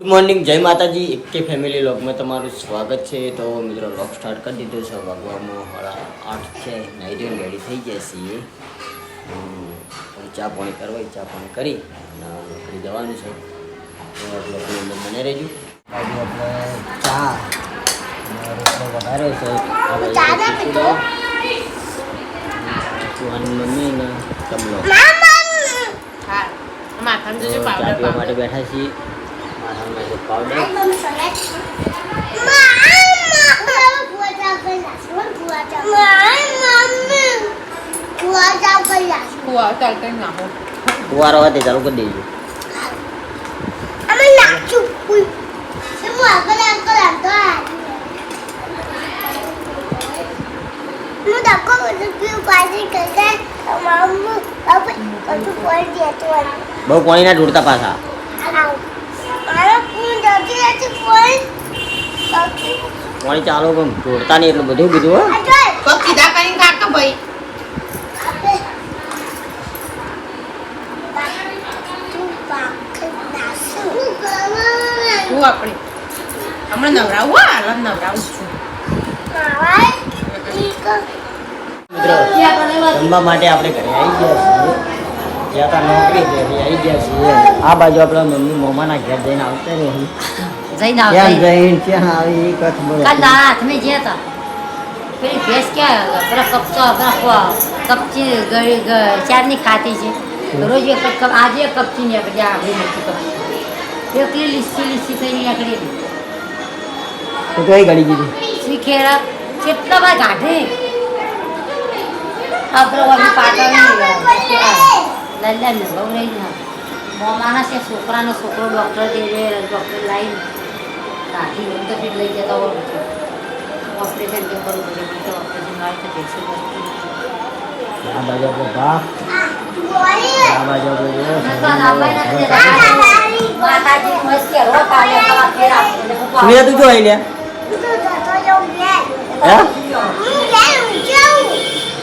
Good morning, જય માતાજી. એકે ફેમિલી વ્લોગમાં તમારું સ્વાગત છે. તો મિત્રો વ્લોગ સ્ટાર્ટ કરી દીધો છે. વાગવામાં 8:30 છે. નાઈ ધોઈને રેડી થઈ ગયા છીએ. ચા પાણી કરવા, ચા પાણી કરી અને નોકરી જવાનું છે. તો બ્લોગની અંદર મને રહેજો. બાજુ આપણે ચા રોટલો વધારે છે. મમ્મી ને તબલો ચા પીવા માટે બેઠા છીએ. પાવડર ફુવારો હતી ચાલુ કરી દેજો. બહુ પાણી ના ઢોળતા પાછા. પાણી ચાલો પણ ઢોળતા નહીં એટલું બધું કીધું. હમણાં નવરાવું નવરાવું છું. મિત્રો જમવા માટે આપણે ઘરે આવી ગયા છીએ. જ્યાં નોકરી ઘરે આવી ગયા છીએ. આ બાજુ આપણા મમ્મી મોમાના ઘેર જઈને આવતા રહી. ત્યાં જઈને ક્યાં આવી કચ્છ બોલો. कल रात में गया था फिर भैंस क्या बड़ा कपची चार नहीं खाती थी रोज एक कप आज एक कपची नहीं गया अभी नहीं कप एक लिस्सी થઈ નહીં આકડી તો કઈ ગાડી કીધી શીખેરા કેટલા વાર ગાઢે આપણે વાળી પાટણ લલ્લા ને બહુ રહી ના મોમાના છે છોકરાનો છોકરો ડૉક્ટર દે ડૉક્ટર લાઈન ગાઢી તો ફીટ લઈ જતા હોય ઓપરેશન કે કરવું પડે તો ઓપરેશન વાળી તો ભેંસી વસ્તુ આ બાજુ આપણો બા આ બાજુ માતાજી મસ્ત રો કાલે કવા ફેરા સુનિયા તું જો આઈ લે હે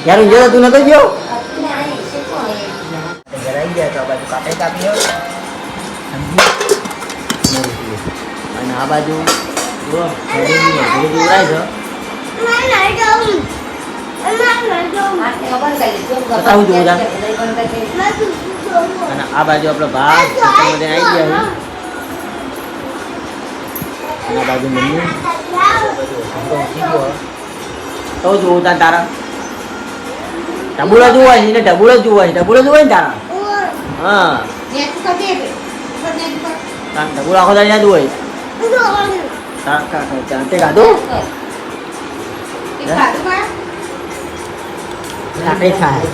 યાર ઊંઘે તું નતો ગયો ઘરાઈ ગયા તો આ બાજુ કાપે કાપ્યો અને આ બાજુ જો ઘડી ઉડાય છે. બતાવું છું બધા. અને આ બાજુ આપણો ભાગ બધે આવી ગયા છે. અને આ બાજુ મમ્મી તો જોવું તારા ટબુલો જોવા છે ને ટબુલો જોવા છે ટબુલો જોવા ને તારા હા ટબુલો આખો તારી ના જોવાય તે ખાધું લાકડી ખાય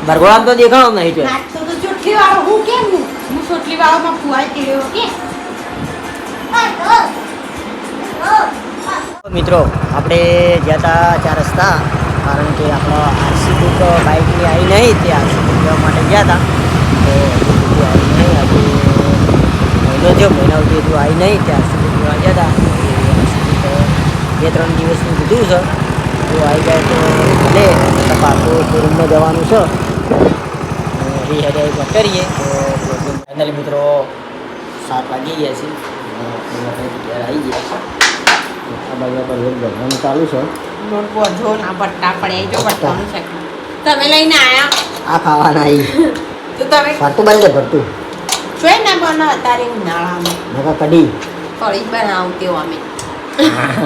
ભરગોળામ તો દેખાણો નહીં છે. મિત્રો આપણે ગયા હતા 4 રસ્તા કારણ કે આપણો આરસી બુક બાઇકની આવી નહીં તે આરસી બુક લેવા માટે ગયા હતા. તો આવી નહીં આજે મહિનો સુધી હજુ આવી નહીં તે આરસી બુક લેવા ગયા હતા. 2-3 દિવસનું કીધું છે. જો આવી જાય તો ભલે પાછું શોરૂમમાં જવાનું છે રીહેડ કરીએ. તો ફાઇનલી મિત્રો 7 વાગી ગયા છે. ઘેર આવી ગયા છે. આ બાજુ પર રોજ ભરવાનું ચાલુ છે. તમે લઈને આયા આ ખાવાના આવી તો તમે ભરતું બની જાય ભરતું જોઈ ના બનાવ અત્યારે ઉનાળામાં નકા કઢી કઢી બનાવું તેવું અમે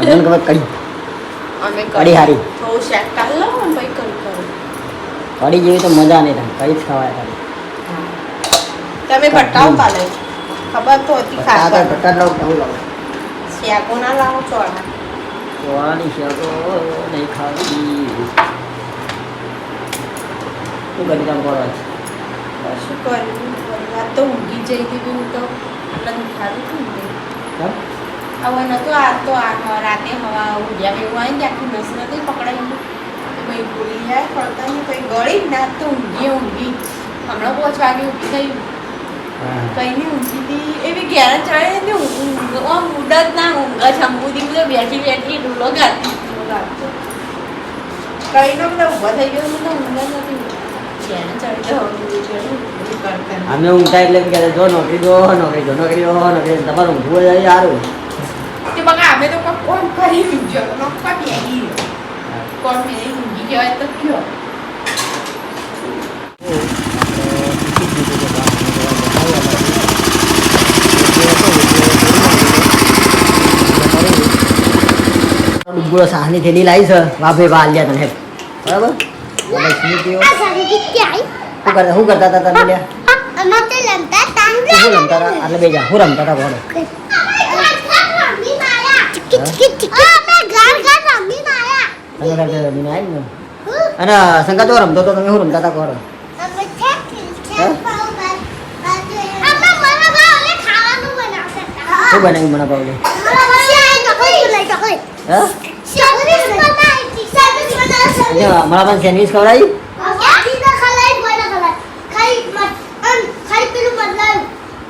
મને ખબર કઢી અમે કઢી હારી થોડું શેક કરી લો ને ભાઈ કઢી કરું કઢી જેવી તો મજા નહીં થાય. કઢી જ ખવાય ખાલી. તમે બટાવ કાલે ખબર તો હતી ખાસ બટાટ લાવું કેવું લાવું શેકો ના લાવો ચોળા ચોળાની શેકો નહીં ખાવી. શું કરી તમે કરો શું કર્યું પરિવાર તો ઊંઘી જઈ હતી હું તો એટલે ખાધું હતું ને હવે નતું આ તો આ રાતે હવા ઉડ્યા એવું આવી ને આખી નસ નથી પકડાઈ ભાઈ ભૂલી જાય પડતા નહીં કંઈ ગળી ના તો ઊંઘી હમણાં 5 વાગે ઊભી થઈ કઈ નહીં ઊંઘી હતી એવી ઘેર ચડે ને ઊંઘ ઉડ જ ના ઊંઘ જમવું તો બેઠી બેઠી ડૂલો ગાતી કઈ નો બધા ઊભા થઈ ગયો મને ઊંઘ જ નથી ઘેર ચડી કરતા અમે ઊંઘતા એટલે એમ કહેતા જો નોકરી દો નોકરી દો નોકરી દો નોકરી તમારે ઊંઘવું જાય સારું કે બગા અમે તો કોણ કરી ઊંઘ્યો નોકર બેહી કોણ મેં ઊંઘી કહેવાય તો કયો ડુંગળો સાહની થેલી લાવી છે વાભે વા આલ્યા તને બરાબર શું કરતા હતા તમે લ્યા શું રમતા હતા એટલે બે જા હું રમતા હતા બોલો અને શંકા તો રમતો તો તમે શું રમતા હતા કોરો શું બનાવ્યું મને પાવલે હમણાં પણ સેન્ડવીચ ખવડાવી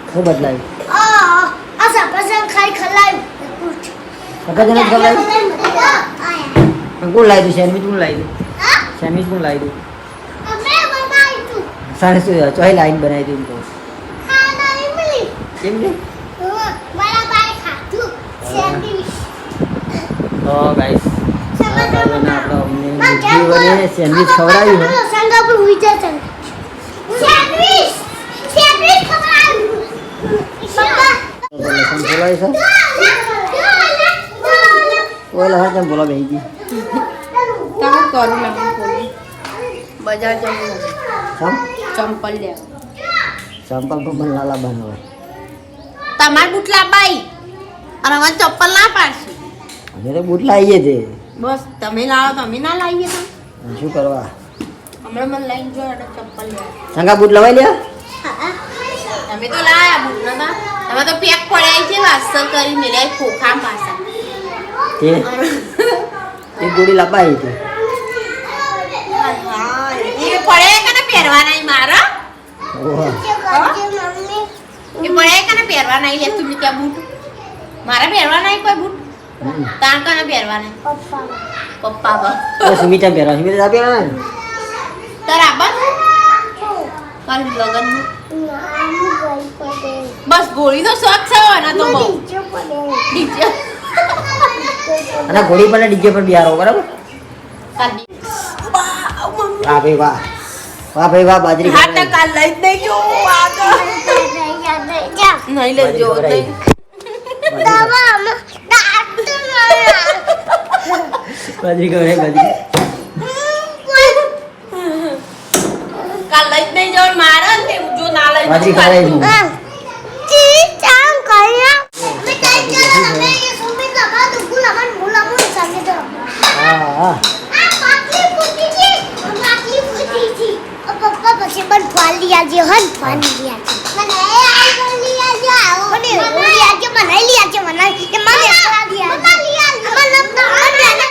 શું બદલાયું સકા જણા ખવડાવી કોણ લાવી દઉં સેન્ડવીચ કોણ લાવી દઉં સેન્ડવીચ કોણ લાવી દઉં સાને શું ચોહી લાઈન બનાવી દઉં તો કેમ કે તો ગાઈસ આપણે સેન્ડવીચ ખવડાવી બોલો બે ગઈ તમે કરું લાગુ બજાર જવું ચંપલ લે ચંપલ તો મને લાલા બનાવે તમાર બૂટ લાબાઈ અને મને ચપ્પલ ના પાડશે અમે તો બૂટ લાવીએ છે બસ તમે લાવો તમે ના લાવીએ તો શું કરવા હમણાં મને લઈને જો એટલે ચપ્પલ લે સંગા બૂટ લવાઈ લ્યા તમે તો લાયા બૂટ નતા તમે તો પેક પડ્યા છે વાસલ કરી મેલ્યા ખોખા પાસા તે એક ગોળી લપાઈ હતી હા એ પડે કને પહેરવા નહીં મારા ઓહો એ પડે કને પહેરવા નહીં લે તું કે બૂટ મારા પહેરવા નહીં કોઈ બૂટ તાણ કને પહેરવા નહીં પપ્પા બા ઓ સુમિતા પહેરવા સુમિતા પહેરવા ને તારા બસ કાલ લગન બસ ગોળીનો શોખ છે ને તો બહુ ડીજે અને ગોળી પર ડીજે પર બિહારો બરાબર કાલી વાહ ભાઈ વાહ વાહ ભાઈ વાહ બાજરી હા તો કાલ લઈ જ નહીં જો આગળ નહીં લઈ જો નહીં બાજરી કરે બાજરી કાલ લઈ જ નહીં જો મારે ને જો ના લઈ બાજરી ખાય છે હા હા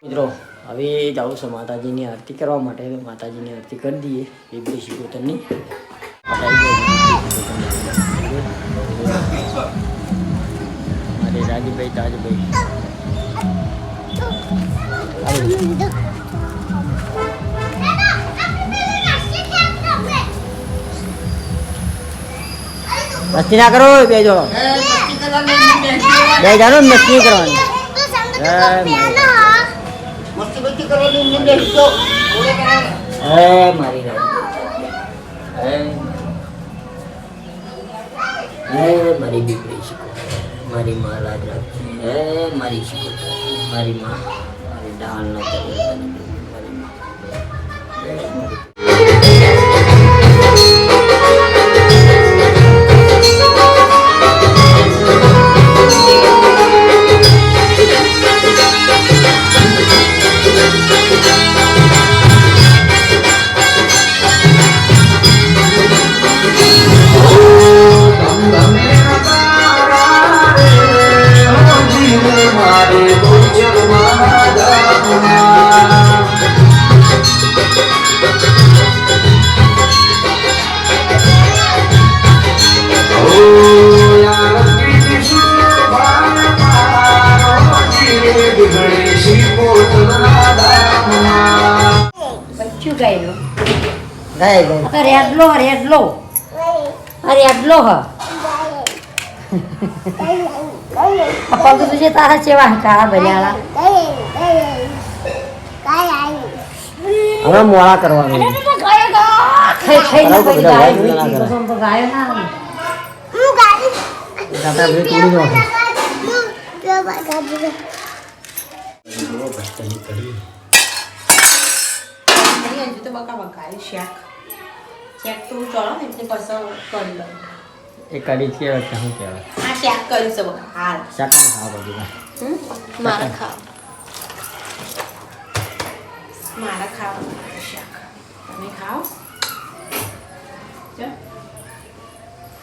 મિત્રો હવે જાઉં છું માતાજીની આરતી કરવા માટે માતાજીની આરતી કરી દઈએ એ બે શિકોતરની મારે રાજભાઈ તાજભાઈ મસ્તી ના કરો બે જોડો બે જાણો મસ્તી કરવાની મારી મારી દીકરી શીખો મારી માં લાજ રાખશે મારી શીખો મારી માં મારી ડાળ ના મારી માં મારે શું ગાયલો ગાય ગઈ તો રેડલો રેડલો રેડલો હ પગ તુજે તારા ચેવા કાળા ભર્યાળા હવે મોળા કરવાનું ખાઈ ખાઈને બરાબર, પછી બધા ગાય વાઈટ જોઈ ના તો ગાયો ના આવે. દાદા બધું તોડી નાખે નહીં, હજુ તો બકા વઘાર્યું શાક શાક તો હું ચડો ને એટલે પછી કરી લઉં. એ કઢી છે શું કહેવાય આ શાક કર્યું છે બકા હાલ શાકમાં ખાવા બધું મારે ખાવા મારે ખાવા શાક તમે ખાઓ જો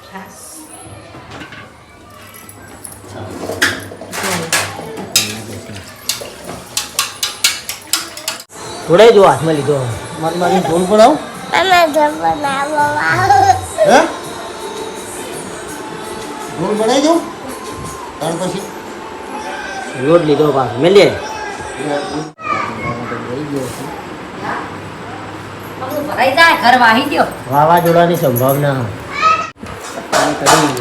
છાસ થોડે જો હાથમાં લીધો મારી ફોન પડાવ હે ફોન પડાવી દઉં ત્યાર પછી લોટ લીધો પાછો મેલીએ પગ ભરાઈ જાય ઘર વાહી ગયો વાવાઝોડાની સંભાવના કઢી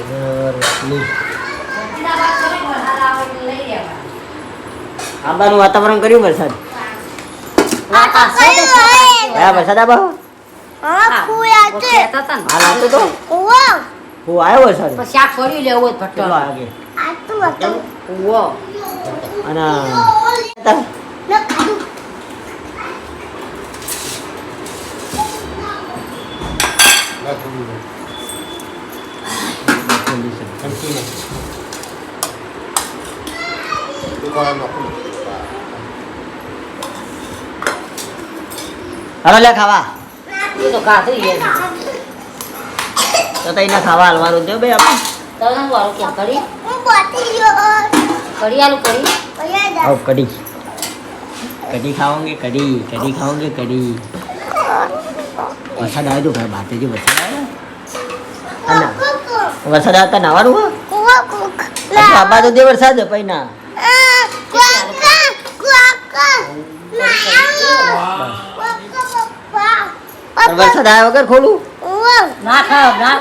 રોટલી આંબાનું વાતાવરણ કર્યું વરસાદ હા વરસાદ આબા હાલ આવતો તો હું આવ્યો વરસાદ શાક ફર્યું લેવું જ કેટલો ભટ્ટો આવ્યો ઉવો અને હાલો લે ખાવા એ તો કાઢું એ તો તઈને ખાવા હાલવાનું છે ભાઈ આપણે તને વાળું કેમ કરી કરી આલું કરી आओ कढ़ी कढ़ी खाओगे कढ़ी कढ़ी खाओगे कढ़ी वरसाद आए तो घर बात है जो वरसाद आया वरसाद आता नावारू आबा तो दे वरसाद पई ना वरसाद आया वगैरह खोलू ના ખાવ ના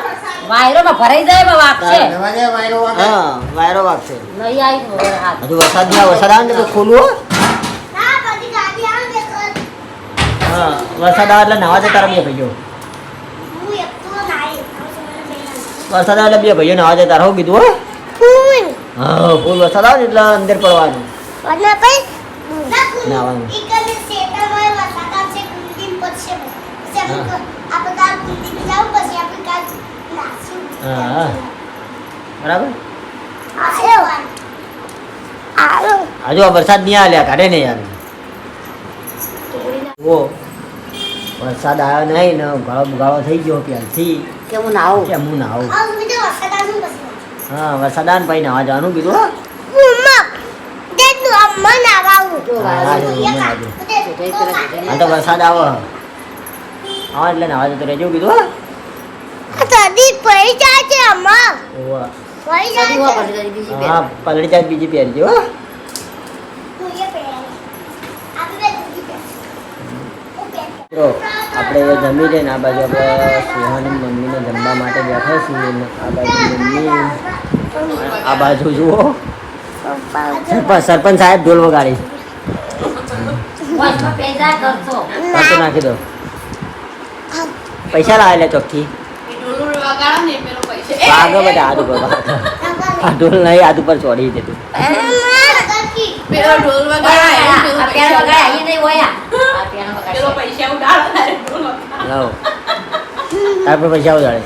વાયરો માં ભરાઈ જાય એમાં વાક છે हाँ वायरो वाग से નહીં આવી તો વગર હાથ हजू वरसाद नहीं वरसाद आए तो खोलू हाँ वरसाद आए એટલે નાવા જતા રમીએ ભાઈઓ વરસાદ આવે એટલે બે ભાઈઓ નાવા જતા રહો કીધું હા ફૂલ વરસાદ આવે એટલે અંદર પડવાનું નાવાનું હા બરાબર હજુ આ વરસાદ નહીં આવ્યા કાઢે ને યાર ઓ વરસાદ આવ્યો નહીં ને ગાળો થઈ ગયો પ્યાલથી કે હું નાવું કે હું નાવું હા વરસાદ આવે ને પછી નાવા જવાનું કીધું હો. જો હા, વાયરો જો, હા તો વરસાદ આવો હા એટલે નાવા જતો રહેજો કીધું હો. ઓવા. કદી હો કરી દઈ બીજી હા પલળી જાય બીજી પહેરજો હો. મિત્રો આપણે જમી લઈને આ બાજુ આપણે સુહાની મમ્મીને જમવા માટે બેઠા છીએ ને આ બાજુ મમ્મી આ બાજુ જુઓ સરપંચ સાહેબ ઢોલ વગાડી વાસમાં પેદા કરતો પાછો નાખી દો પૈસા લાવેલા ચોખ્ખી આગળ બધા હાથ ઉપર આ ઢોલ નહીં હાથ ઉપર ચોડી જતું પેલો ઢોલ આ વગાડાય પેન વગાડે અહીં નહીં હોય આ પેન પેલો વગાડે પૈસા ઉડાડે ઢોલ વગાડે લાવો તાર પર પૈસા ઉડાડે